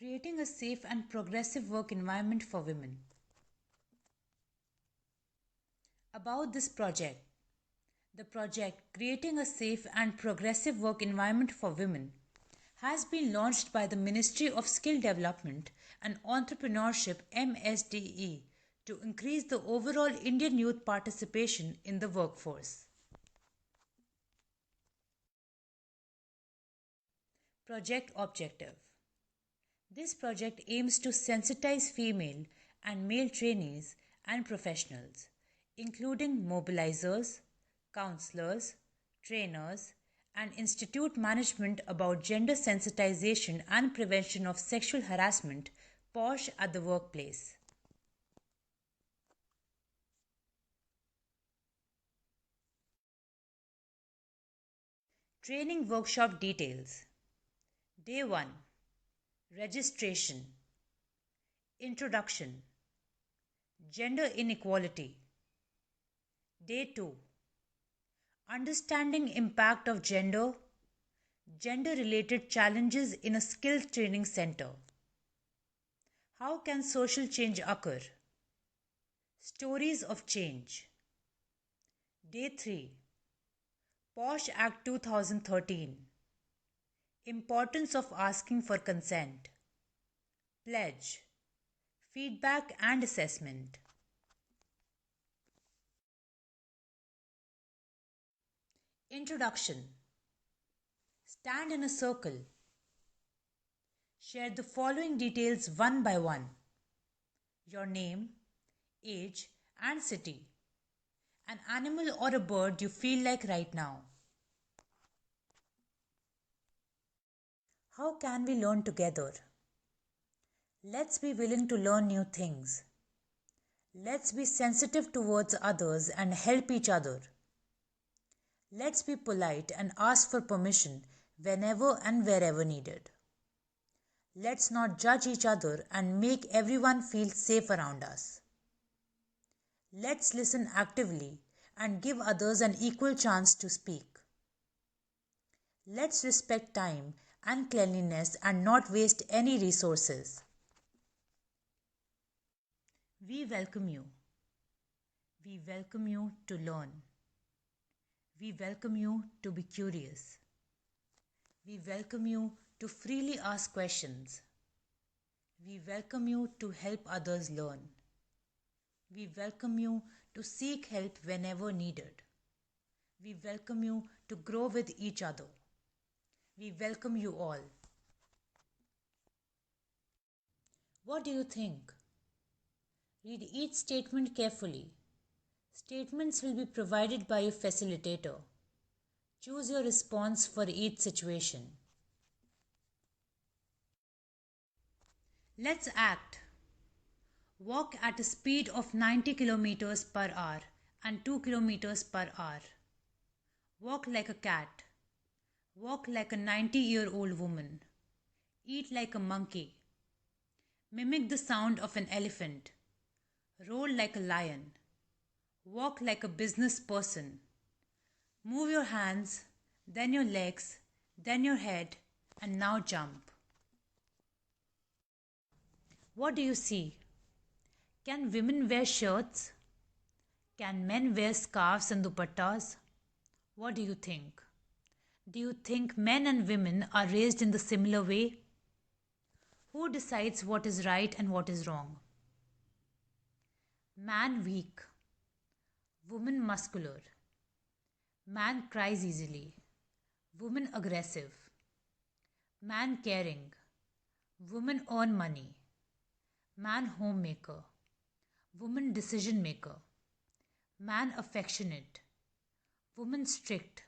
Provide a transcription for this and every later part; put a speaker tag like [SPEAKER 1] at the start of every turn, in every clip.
[SPEAKER 1] Creating a safe and progressive work environment for women. About this project. The project Creating a Safe and Progressive Work Environment for Women has been launched by the Ministry of Skill Development and Entrepreneurship MSDE to increase the overall Indian youth participation in the workforce. Project Objective. This project aims to sensitize female and male trainees and professionals, including mobilizers, counselors, trainers, and institute management about gender sensitization and prevention of sexual harassment POSH at the workplace. Training workshop details. Day 1. Registration. Introduction. Gender inequality. Day 2. Understanding impact of gender related challenges in a skills training center. How can social change occur? Stories of change. Day 3. POSH Act 2013. Importance of asking for consent. Pledge. Feedback and assessment. Introduction. Stand in a circle. Share the following details one by one. Your name, age and city. An animal or a bird you feel like right now. How can we learn together? Let's be willing to learn new things. Let's be sensitive towards others and help each other. Let's be polite and ask for permission whenever and wherever needed. Let's not judge each other and make everyone feel safe around us. Let's listen actively and give others an equal chance to speak. Let's respect time and cleanliness and not waste any resources. We welcome you. We welcome you to learn. We welcome you to be curious. We welcome you to freely ask questions. We welcome you to help others learn. We welcome you to seek help whenever needed. We welcome you to grow with each other. We welcome you all. What do you think? Read each statement carefully. Statements will be provided by a facilitator. Choose your response for each situation. Let's act. Walk at a speed of 90 kilometers per hour and 2 kilometers per hour. Walk like a cat. Walk like a 90-year-old woman. Eat like a monkey. Mimic the sound of an elephant. Roll like a lion. Walk like a business person. Move your hands, then your legs, then your head, and now jump. What do you see? Can women wear shirts? Can men wear scarves and dupattas? What do you think? Do you think men and women are raised in the similar way? Who decides what is right and what is wrong? Man weak. Woman muscular. Man cries easily. Woman aggressive. Man caring. Woman earn money. Man homemaker. Woman decision maker. Man affectionate. Woman strict.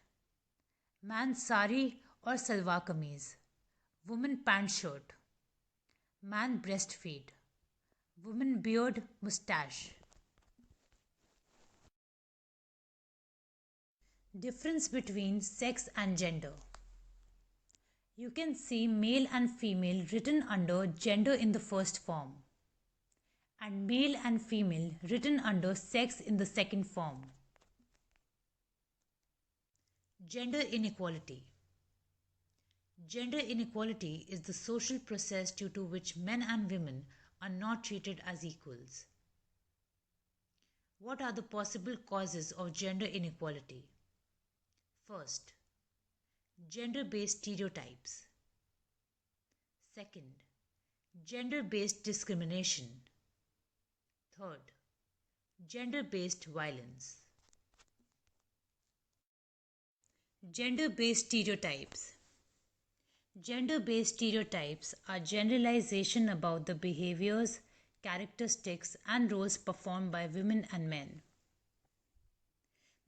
[SPEAKER 1] Man sari or salwar kameez. Woman pant shirt. Man breastfeed. Woman beard mustache. Difference between sex and gender. You can see male and female written under gender in the first form and male and female written under sex in the second form. Gender inequality. Gender inequality is the social process due to which men and women are not treated as equals. What are the possible causes of gender inequality? First, gender based stereotypes. Second, gender based discrimination. Third, gender based violence. Gender based stereotypes. Gender based stereotypes are generalization about the behaviors, characteristics, and roles performed by women and men.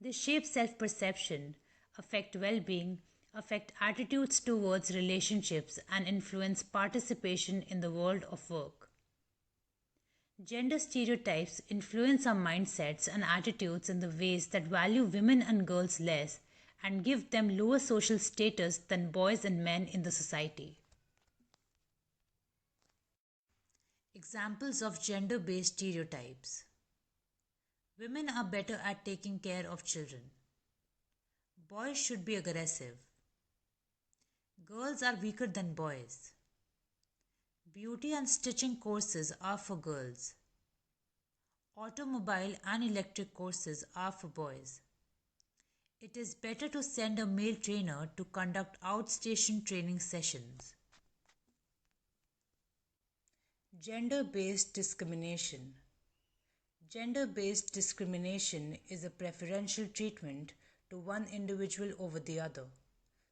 [SPEAKER 1] They shape self perception, affect well being, affect attitudes towards relationships, and influence participation in the world of work. Gender stereotypes influence our mindsets and attitudes in the ways that value women and girls less and give them lower social status than boys and men in the society. Examples of gender based stereotypes: women are better at taking care of children, boys should be aggressive, girls are weaker than boys, beauty and stitching courses are for girls, automobile and electric courses are for boys. It is better to send a male trainer to conduct outstation training sessions. Gender based discrimination. Gender based discrimination is a preferential treatment to one individual over the other,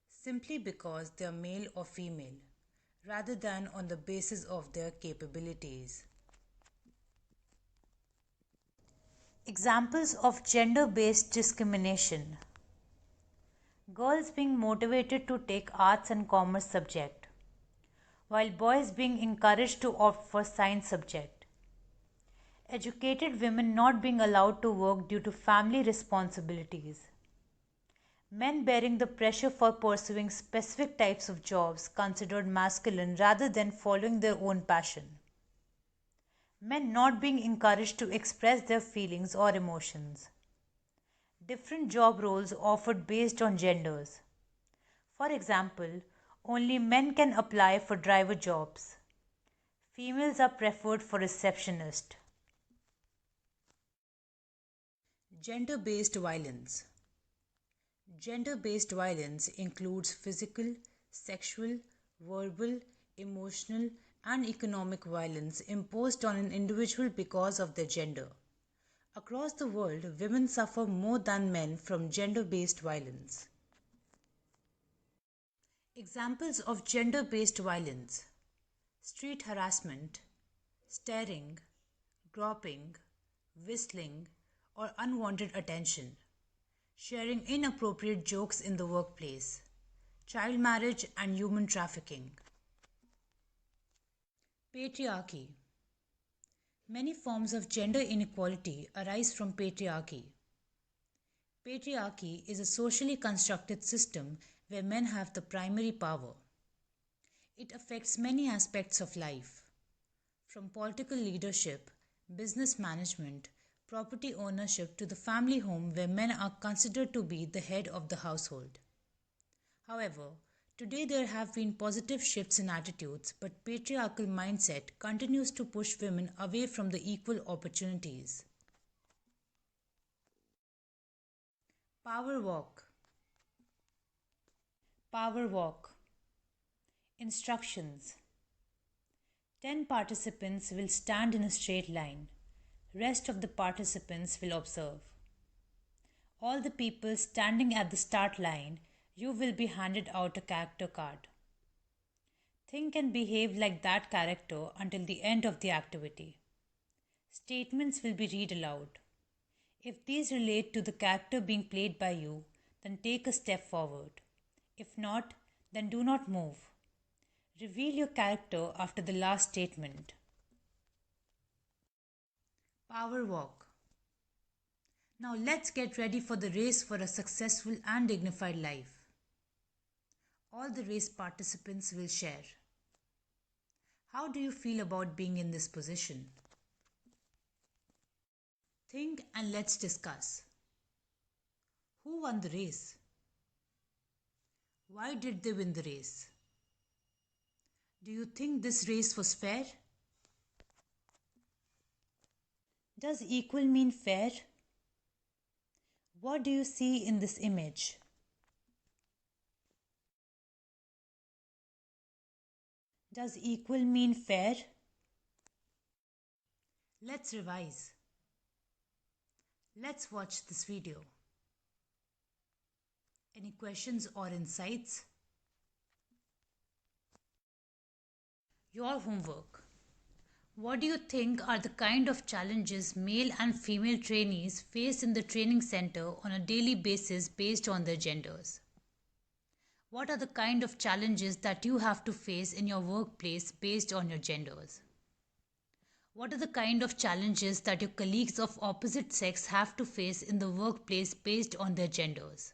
[SPEAKER 1] simply because they are male or female, rather than on the basis of their capabilities. Examples of gender based discrimination: girls being motivated to take arts and commerce subject, while boys being encouraged to opt for science subject. Educated women not being allowed to work due to family responsibilities. Men bearing the pressure for pursuing specific types of jobs considered masculine rather than following their own passion. Men not being encouraged to express their feelings or emotions. Different job roles offered based on genders. For example, only men can apply for driver jobs. Females are preferred for receptionist. Gender based violence. Gender based violence includes physical, sexual, verbal, emotional, and economic violence imposed on an individual because of their gender. Across the world, women suffer more than men from gender based violence. Examples of gender based violence: street harassment, staring, groping, whistling, or unwanted attention, sharing inappropriate jokes in the workplace, child marriage, and human trafficking. Patriarchy. Many forms of gender inequality arise from patriarchy. Patriarchy is a socially constructed system where men have the primary power. It affects many aspects of life, from political leadership, business management, property ownership to the family home where men are considered to be the head of the household. However, today there have been positive shifts in attitudes, but patriarchal mindset continues to push women away from the equal opportunities. Power walk. Power walk. Instructions: 10 participants will stand in a straight line. Rest of the participants will observe. All the people standing at the start line, you will be handed out a character card. Think and behave like that character until the end of the activity. Statements will be read aloud. If these relate to the character being played by you, then take a step forward. If not, then do not move. Reveal your character after the last statement. Power walk. Now let's get ready for the race for a successful and dignified life. All the race participants will share. How do you feel about being in this position? Think and let's discuss. Who won the race? Why did they win the race? Do you think this race was fair? Does equal mean fair? What do you see in this image? Does equal mean fair? Let's revise. Let's watch this video. Any questions or insights? Your homework. What do you think are the kind of challenges male and female trainees face in the training center on a daily basis based on their genders? What are the kind of challenges that you have to face in your workplace based on your genders? What are the kind of challenges that your colleagues of opposite sex have to face in the workplace based on their genders?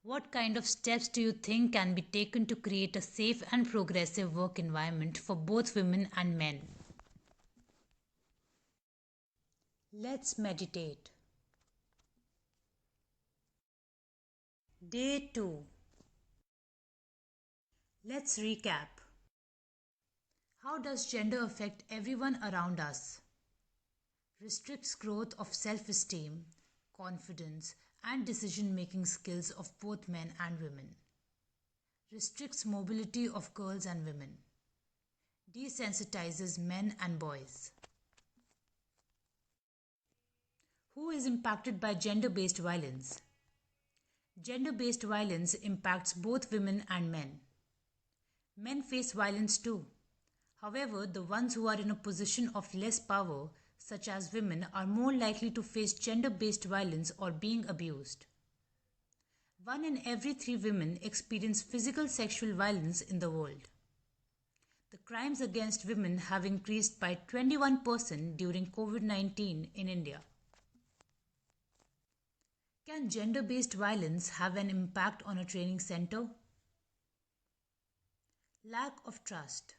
[SPEAKER 1] What kind of steps do you think can be taken to create a safe and progressive work environment for both women and men? Let's meditate. Day 2. Let's recap. How does gender affect everyone around us? Restricts growth of self-esteem, confidence, and decision-making skills of both men and women. Restricts mobility of girls and women. Desensitizes men and boys. Who is impacted by gender-based violence? Gender-based violence impacts both women and men. Men face violence too. However, the ones who are in a position of less power, such as women, are more likely to face gender-based violence or being abused. 1 in every 3 women experience physical sexual violence in the world. The crimes against women have increased by 21% during COVID-19 in India. Can gender-based violence have an impact on a training center? Lack of trust.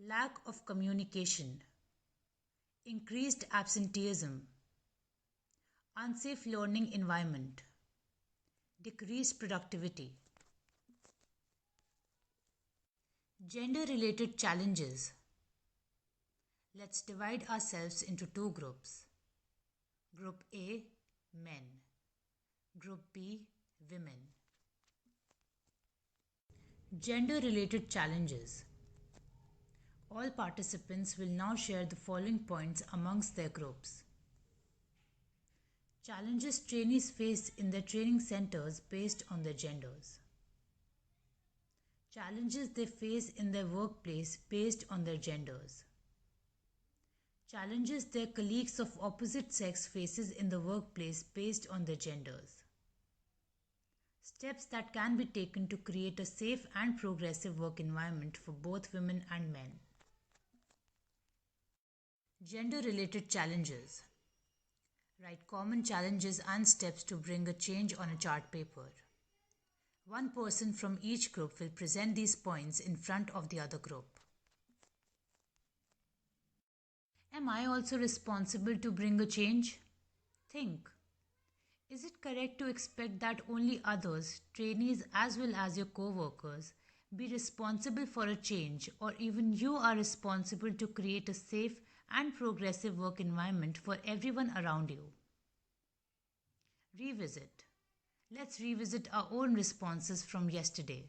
[SPEAKER 1] Lack of communication. Increased absenteeism. Unsafe learning environment. Decreased productivity. Gender-related challenges. Let's divide ourselves into 2 groups. Group A, men. Group B, women. Gender-related challenges. All participants will now share the following points amongst their groups. Challenges trainees face in their training centers based on their genders. Challenges they face in their workplace based on their genders. Challenges their colleagues of opposite sex faces in the workplace based on their genders. Steps that can be taken to create a safe and progressive work environment for both women and men. Gender-related challenges. Write common challenges and steps to bring a change on a chart paper. One person from each group will present these points in front of the other group. Am I also responsible to bring a change? Think. Is it correct to expect that only others, trainees as well as your co-workers, be responsible for a change, or even you are responsible to create a safe and progressive work environment for everyone around you? Revisit. Let's revisit our own responses from yesterday.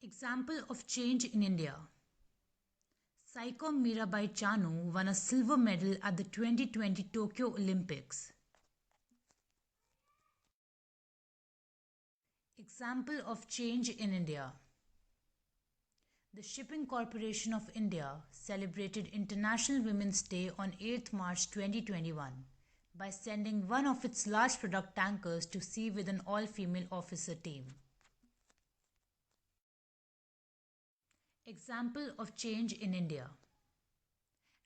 [SPEAKER 1] Example of change in India. Saikom Mirabai Chanu won a silver medal at the 2020 Tokyo Olympics. Example of change in India. The Shipping Corporation of India celebrated International Women's Day on 8th March 2021 by sending one of its large product tankers to sea with an all-female officer team. Example of change in India.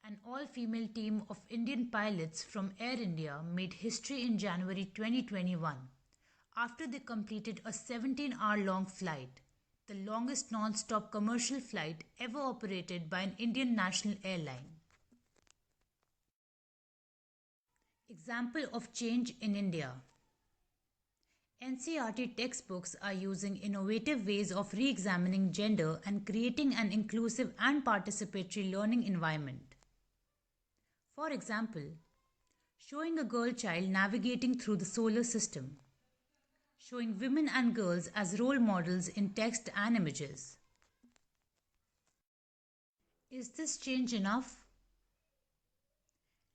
[SPEAKER 1] An all-female team of Indian pilots from Air India made history in January 2021 after they completed a 17-hour-long flight, the longest non-stop commercial flight ever operated by an Indian national airline. Example of change in India. NCERT textbooks are using innovative ways of re examining gender and creating an inclusive and participatory learning environment. For example, showing a girl child navigating through the solar system, showing women and girls as role models in text and images. Is this change enough?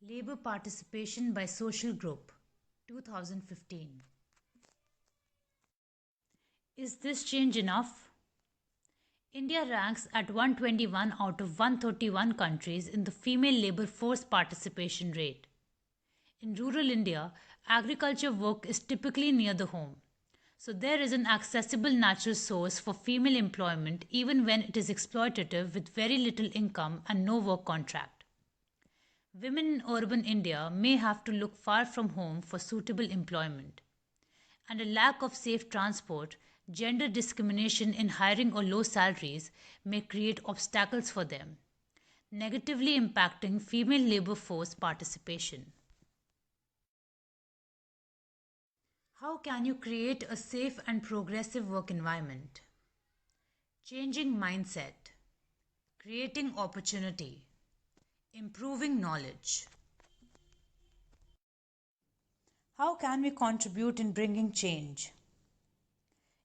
[SPEAKER 1] Labour participation by social group, 2015. Is this change enough? India ranks at 121 out of 131 countries in the female labour force participation rate. In rural India, agriculture work is typically near the home. So there is an accessible natural source for female employment even when it is exploitative with very little income and no work contract. Women in urban India may have to look far from home for suitable employment. And a lack of safe transport, gender discrimination in hiring or low salaries may create obstacles for them, negatively impacting female labour force participation. How can you create a safe and progressive work environment? Changing mindset, creating opportunity, improving knowledge. How can we contribute in bringing change?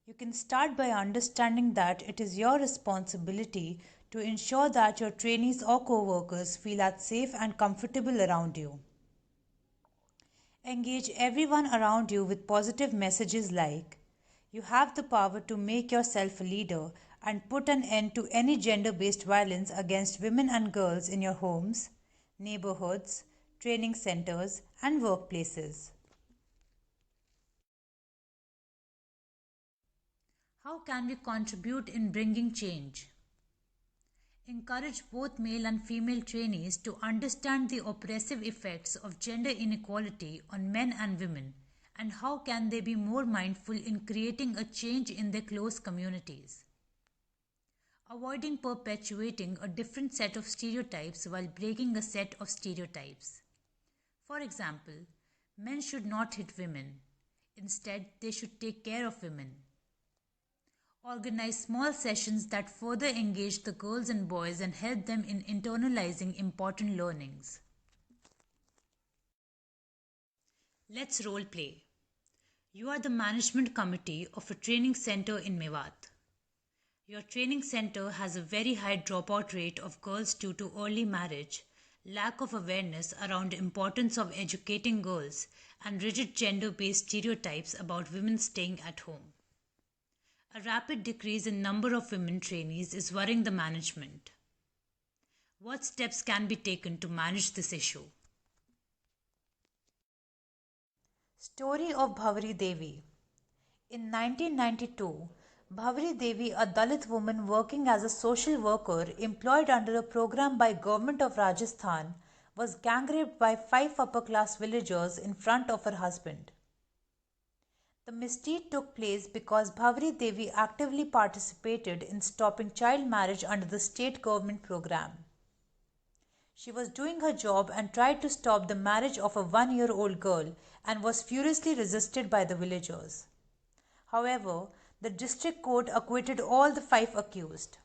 [SPEAKER 1] You can start by understanding that it is your responsibility to ensure that your trainees or co-workers feel as safe and comfortable around you. Engage everyone around you with positive messages like, you have the power to make yourself a leader and put an end to any gender-based violence against women and girls in your homes, neighborhoods, training centers, and workplaces. How can we contribute in bringing change? Encourage both male and female trainees to understand the oppressive effects of gender inequality on men and women, and how can they be more mindful in creating a change in their close communities. Avoiding perpetuating a different set of stereotypes while breaking a set of stereotypes. For example, men should not hit women. Instead, they should take care of women. Organize small sessions that further engage the girls and boys and help them in internalizing important learnings. Let's role play. You are the management committee of a training center in Mewat. Your training center has a very high dropout rate of girls due to early marriage, lack of awareness around the importance of educating girls, and rigid gender-based stereotypes about women staying at home. A rapid decrease in number of women trainees is worrying the management. What steps can be taken to manage this issue? Story of Bhavari Devi. In 1992, Bhavari Devi, a Dalit woman working as a social worker employed under a program by Government of Rajasthan, was gang raped by 5 upper-class villagers in front of her husband. The misdeed took place because Bhavari Devi actively participated in stopping child marriage under the state government program. She was doing her job and tried to stop the marriage of a 1-year-old girl and was furiously resisted by the villagers. However, the district court acquitted all the 5 accused.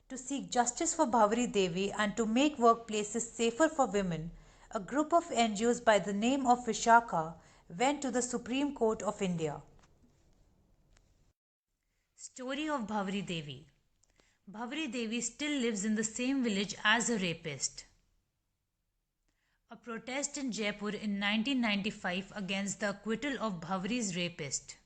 [SPEAKER 1] To seek justice for Bhavari Devi and to make workplaces safer for women, a group of NGOs by the name of Vishakha went to the Supreme Court of India. Story of Bhavari Devi. Bhavari Devi still lives in the same village as her rapist. A protest in Jaipur in 1995 against the acquittal of Bhavari's rapist.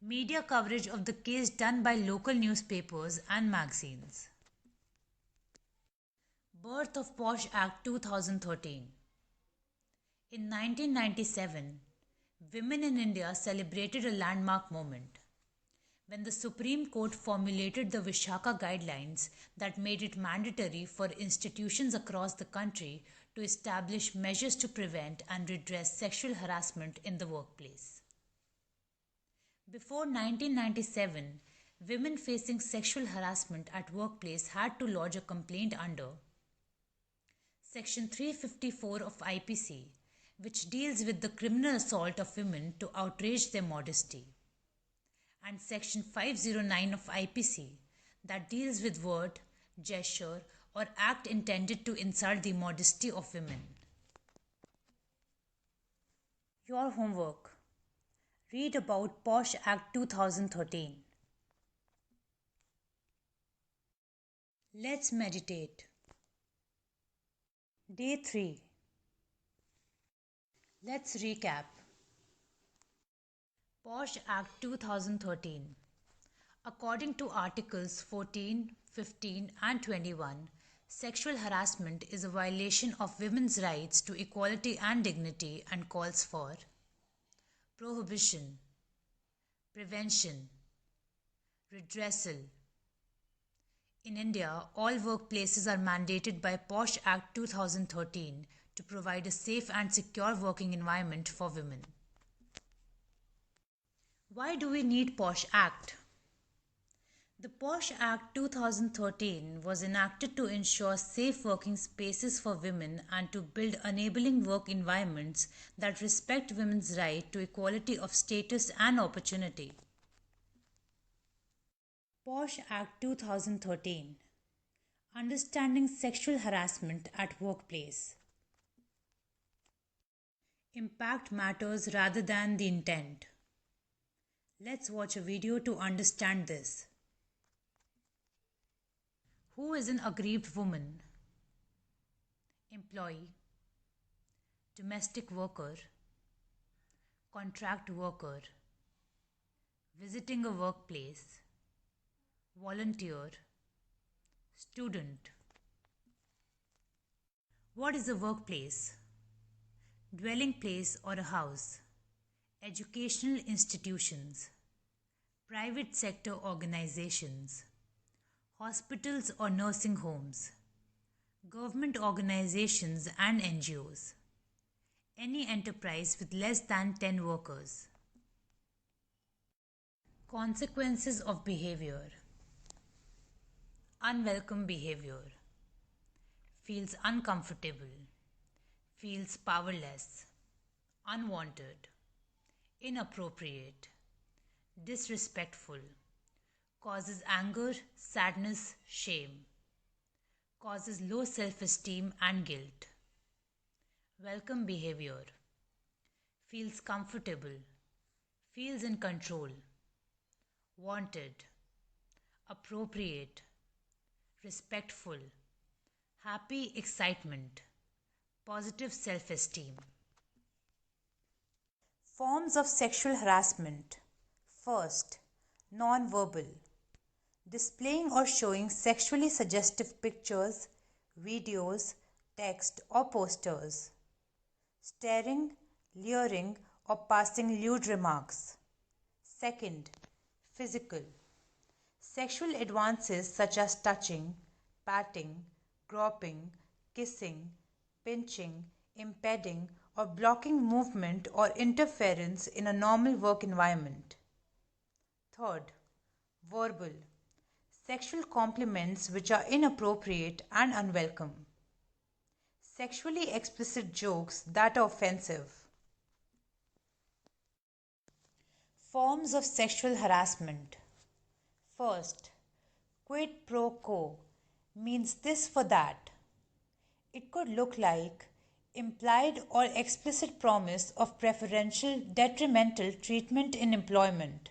[SPEAKER 1] Media coverage of the case done by local newspapers and magazines. Birth of POSH Act 2013. In 1997, women in India celebrated a landmark moment when the Supreme Court formulated the Vishakha guidelines that made it mandatory for institutions across the country to establish measures to prevent and redress sexual harassment in the workplace. Before 1997, women facing sexual harassment at workplace had to lodge a complaint under Section 354 of IPC, which deals with the criminal assault of women to outrage their modesty, and Section 509 of IPC that deals with word, gesture, or act intended to insult the modesty of women. Your homework. Read about POSH Act 2013. Let's meditate. Day 3. Let's recap. POSH Act 2013. According to Articles 14, 15, and 21, sexual harassment is a violation of women's rights to equality and dignity and calls for prohibition, prevention, redressal. In India, all workplaces are mandated by POSH Act 2013 to provide a safe and secure working environment for women. Why do we need POSH Act? The POSH Act 2013 was enacted to ensure safe working spaces for women and to build enabling work environments that respect women's right to equality of status and opportunity. POSH Act 2013. Understanding sexual harassment at workplace. Impact matters rather than the intent. Let's watch a video to understand this. Who is an aggrieved woman? Employee, domestic worker, contract worker, visiting a workplace, volunteer, student. What is a workplace? Dwelling place or a house, educational institutions, private sector organizations, hospitals or nursing homes, government organizations and NGOs, any enterprise with less than 10 workers. Consequences of behavior. Unwelcome behavior. Feels uncomfortable. Feels powerless. Unwanted. Inappropriate. Disrespectful. Causes anger, sadness, shame. Causes low self-esteem and guilt. Welcome behavior. Feels comfortable. Feels in control. Wanted. Appropriate. Respectful. Happy excitement. Positive self-esteem. Forms of sexual harassment. First, non-verbal. Displaying or showing sexually suggestive pictures, videos, text or posters. Staring, leering or passing lewd remarks. Second, physical. Sexual advances such as touching, patting, groping, kissing, pinching, impeding or blocking movement or interference in a normal work environment. Third, verbal. Sexual compliments which are inappropriate and unwelcome. Sexually explicit jokes that are offensive. Forms of sexual harassment. First, quid pro quo means this for that. It could look like implied or explicit promise of preferential detrimental treatment in employment.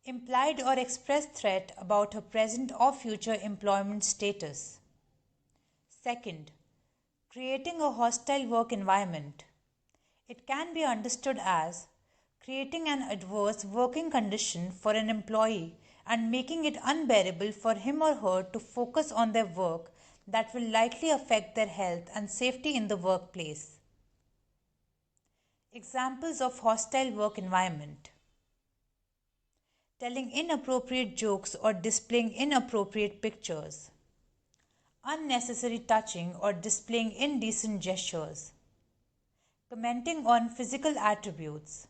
[SPEAKER 1] Implied or expressed threat about her present or future employment status. Second, creating a hostile work environment. It can be understood as creating an adverse working condition for an employee and making it unbearable for him or her to focus on their work that will likely affect their health and safety in the workplace. Examples of hostile work environment. Telling inappropriate jokes or displaying inappropriate pictures. Unnecessary touching or displaying indecent gestures. Commenting on physical attributes.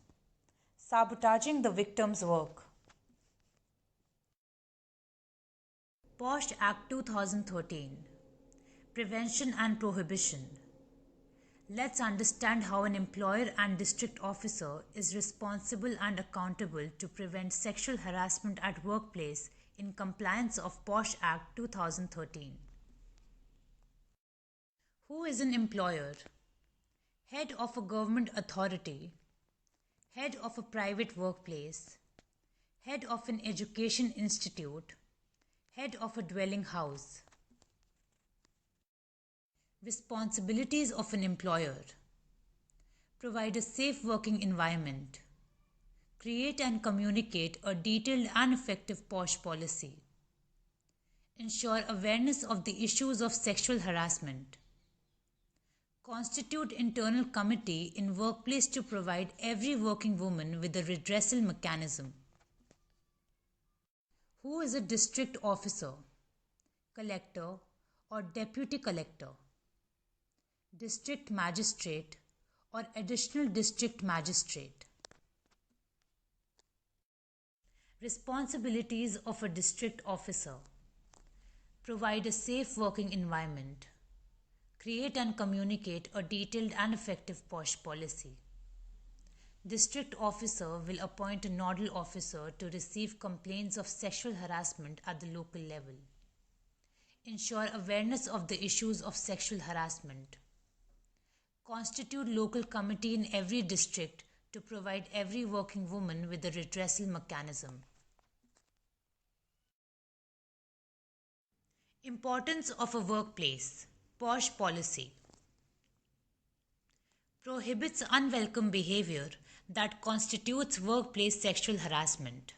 [SPEAKER 1] Sabotaging the victim's work. POSH Act 2013. Prevention and Prohibition. Let's understand how an employer and district officer is responsible and accountable to prevent sexual harassment at workplace in compliance of POSH Act 2013. Who is an employer? Head of a government authority, head of a private workplace, head of an education institute, head of a dwelling house. Responsibilities of an employer: provide a safe working environment, create and communicate a detailed and effective POSH policy, ensure awareness of the issues of sexual harassment, constitute internal committee in workplace to provide every working woman with a redressal mechanism. Who is a district officer, collector or deputy collector, district magistrate or additional district magistrate? Responsibilities of a district officer: provide a safe working environment, create and communicate a detailed and effective POSH policy. District officer will appoint a nodal officer to receive complaints of sexual harassment at the local level. Ensure awareness of the issues of sexual harassment. Constitute local committee in every district to provide every working woman with a redressal mechanism. Importance of a workplace. POSH policy prohibits unwelcome behavior that constitutes workplace sexual harassment,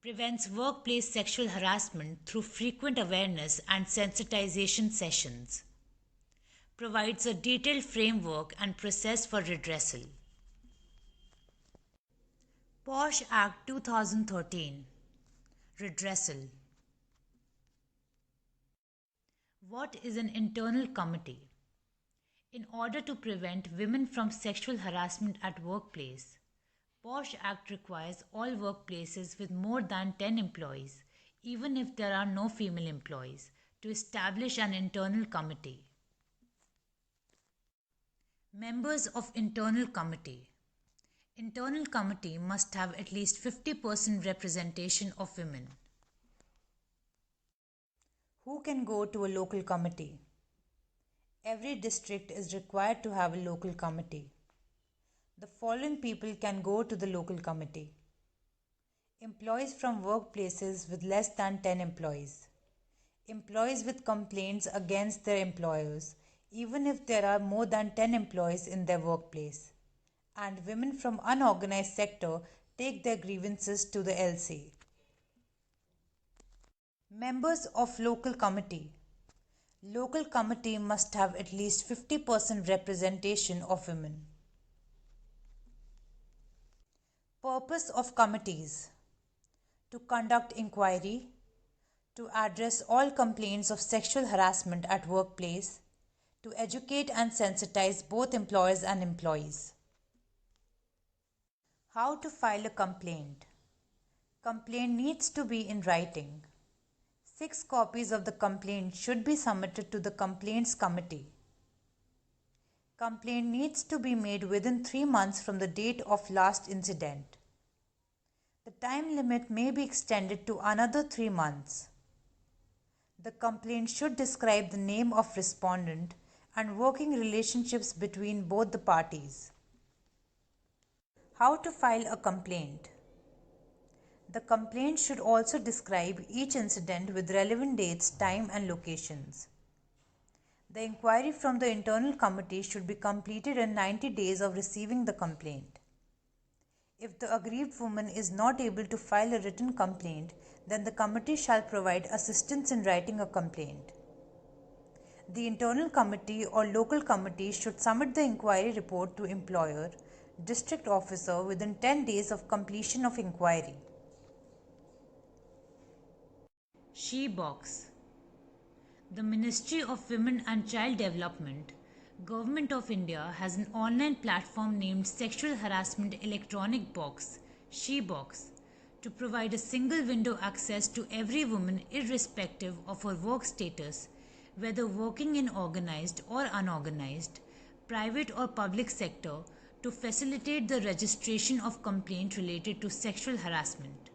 [SPEAKER 1] prevents workplace sexual harassment through frequent awareness and sensitization sessions, provides a detailed framework and process for redressal. POSH Act 2013. Redressal. What is an internal committee? In order to prevent women from sexual harassment at workplace, POSH Act requires all workplaces with more than 10 employees, even if there are no female employees, to establish an internal committee. Members of internal committee. Internal committee must have at least 50% representation of women. Who can go to a local committee? Every district is required to have a local committee. The following people can go to the local committee: employees from workplaces with less than 10 employees, employees with complaints against their employers, even if there are more than 10 employees in their workplace, and women from unorganized sector take their grievances to the LC. Members of local committee. Local committee must have at least 50% representation of women. Purpose of committees: to conduct inquiry, to address all complaints of sexual harassment at workplace, to educate and sensitize both employers and employees. How to file a complaint? Complaint needs to be in writing. 6 copies of the complaint should be submitted to the complaints committee. Complaint needs to be made within 3 months from the date of last incident. The time limit may be extended to another 3 months. The complaint should describe the name of respondent and working relationships between both the parties. How to file a complaint? The complaint should also describe each incident with relevant dates, time and locations. The inquiry from the internal committee should be completed in 90 days of receiving the complaint. If the aggrieved woman is not able to file a written complaint, then the committee shall provide assistance in writing a complaint. The internal committee or local committee should submit the inquiry report to employer, district officer within 10 days of completion of inquiry. She Box. The Ministry of Women and Child Development, Government of India, has an online platform named Sexual Harassment Electronic Box, She Box, to provide a single window access to every woman irrespective of her work status, whether working in organized or unorganized, private or public sector to facilitate the registration of complaint related to sexual harassment.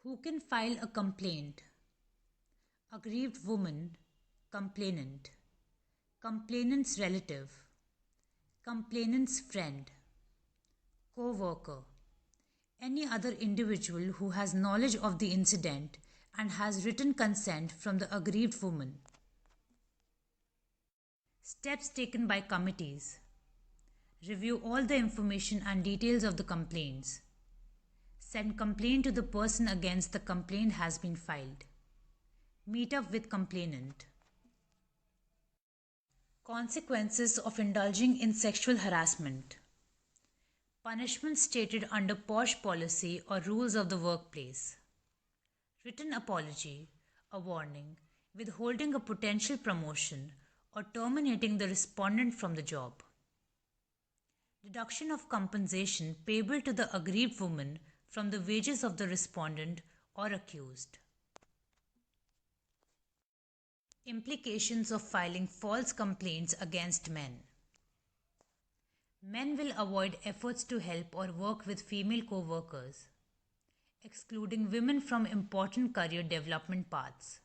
[SPEAKER 1] Who can file a complaint? Aggrieved woman, complainant, complainant's relative, complainant's friend, co-worker, any other individual who has knowledge of the incident and has written consent from the aggrieved woman. Steps taken by committees. Review all the information and details of the complaints. Send complaint to the person against the complaint has been filed. Meet up with complainant. Consequences of indulging in sexual harassment. Punishment stated under POSH policy or rules of the workplace. Written apology, a warning, withholding a potential promotion, or terminating the respondent from the job. Deduction of compensation payable to the aggrieved woman from the wages of the respondent or accused. Implications of filing false complaints against men. Men will avoid efforts to help or work with female co-workers, excluding women from important career development paths.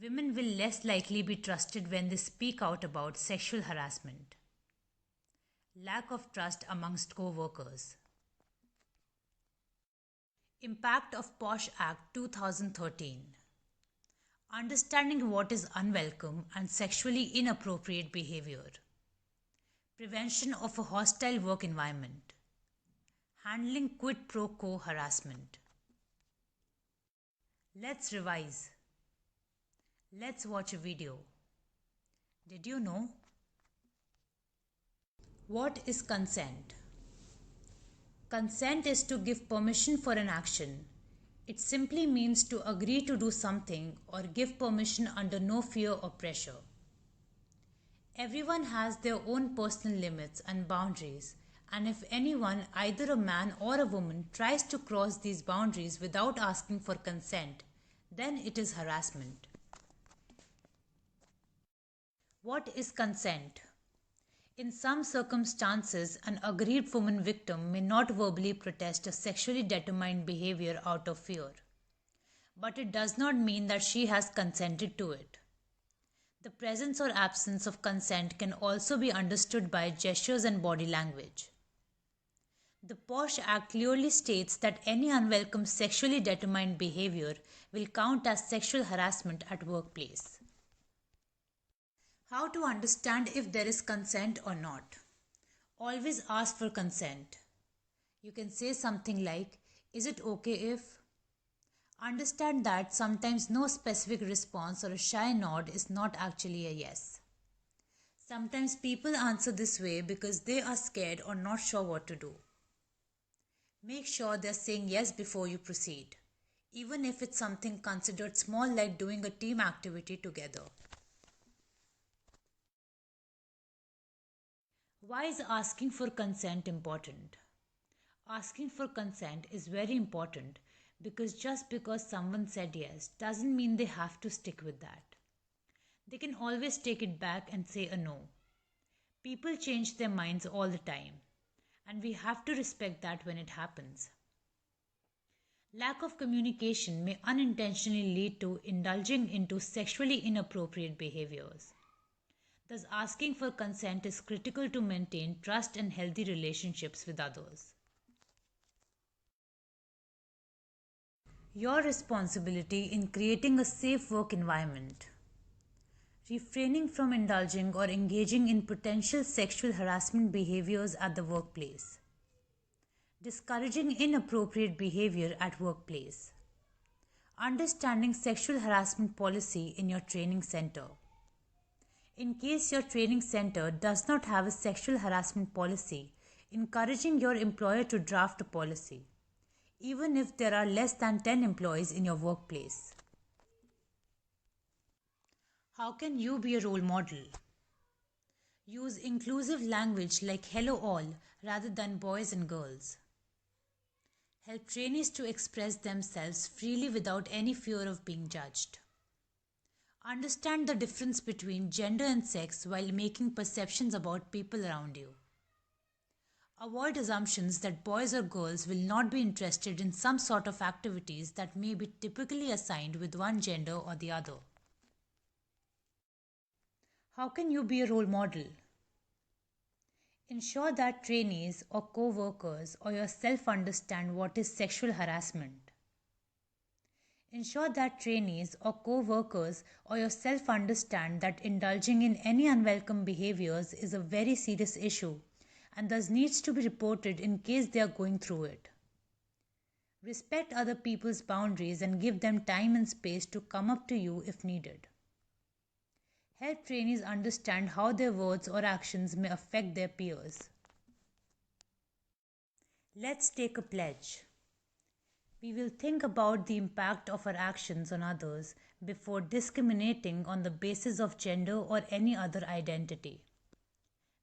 [SPEAKER 1] Women will less likely be trusted when they speak out about sexual harassment. Lack of trust amongst co-workers. Impact of POSH Act 2013. Understanding what is unwelcome and sexually inappropriate behavior. Prevention of a hostile work environment. Handling quid pro quo harassment. Let's revise. Let's watch a video. Did you know? What is consent? Consent is to give permission for an action. It simply means to agree to do something or give permission under no fear or pressure. Everyone has their own personal limits and boundaries, and if anyone, either a man or a woman, tries to cross these boundaries without asking for consent, then it is harassment. What is consent? In some circumstances, an aggrieved woman victim may not verbally protest a sexually determined behavior out of fear. But it does not mean that she has consented to it. The presence or absence of consent can also be understood by gestures and body language. The POSH Act clearly states that any unwelcome sexually determined behavior will count as sexual harassment at workplace. How to understand if there is consent or not? Always ask for consent. You can say something like, "Is it okay if?" Understand that sometimes no specific response or a shy nod is not actually a yes. Sometimes people answer this way because they are scared or not sure what to do. Make sure they are saying yes before you proceed, even if it's something considered small like doing a team activity together. Why is asking for consent important? Asking for consent is very important because just because someone said yes doesn't mean they have to stick with that. They can always take it back and say a no. People change their minds all the time, and we have to respect that when it happens. Lack of communication may unintentionally lead to indulging into sexually inappropriate behaviors. Thus, asking for consent is critical to maintain trust and healthy relationships with others. Your responsibility in creating a safe work environment. Refraining from indulging or engaging in potential sexual harassment behaviors at the workplace. Discouraging inappropriate behavior at workplace. Understanding sexual harassment policy in your training center. In case your training center does not have a sexual harassment policy, encouraging your employer to draft a policy, even if there are less than 10 employees in your workplace. How can you be a role model? Use inclusive language like hello all rather than boys and girls. Help trainees to express themselves freely without any fear of being judged. Understand the difference between gender and sex while making perceptions about people around you. Avoid assumptions that boys or girls will not be interested in some sort of activities that may be typically assigned with one gender or the other. How can you be a role model? Ensure that trainees or co workers or yourself understand what is sexual harassment. Ensure that trainees or co workers or yourself understand that indulging in any unwelcome behaviors is a very serious issue and thus needs to be reported in case they are going through it. Respect other people's boundaries and give them time and space to come up to you if needed. Help trainees understand how their words or actions may affect their peers. Let's take a pledge. We will think about the impact of our actions on others before discriminating on the basis of gender or any other identity.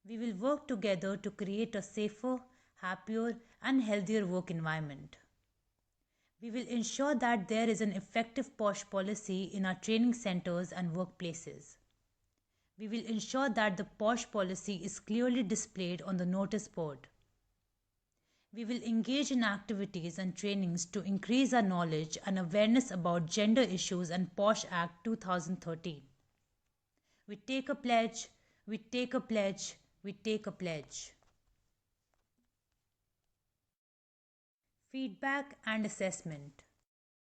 [SPEAKER 1] We will work together to create a safer, happier, and healthier work environment. We will ensure that there is an effective POSH policy in our training centers and workplaces. We will ensure that the POSH policy is clearly displayed on the notice board. We will engage in activities and trainings to increase our knowledge and awareness about gender issues and POSH Act 2013. We take a pledge, we take a pledge, we take a pledge. Feedback and assessment.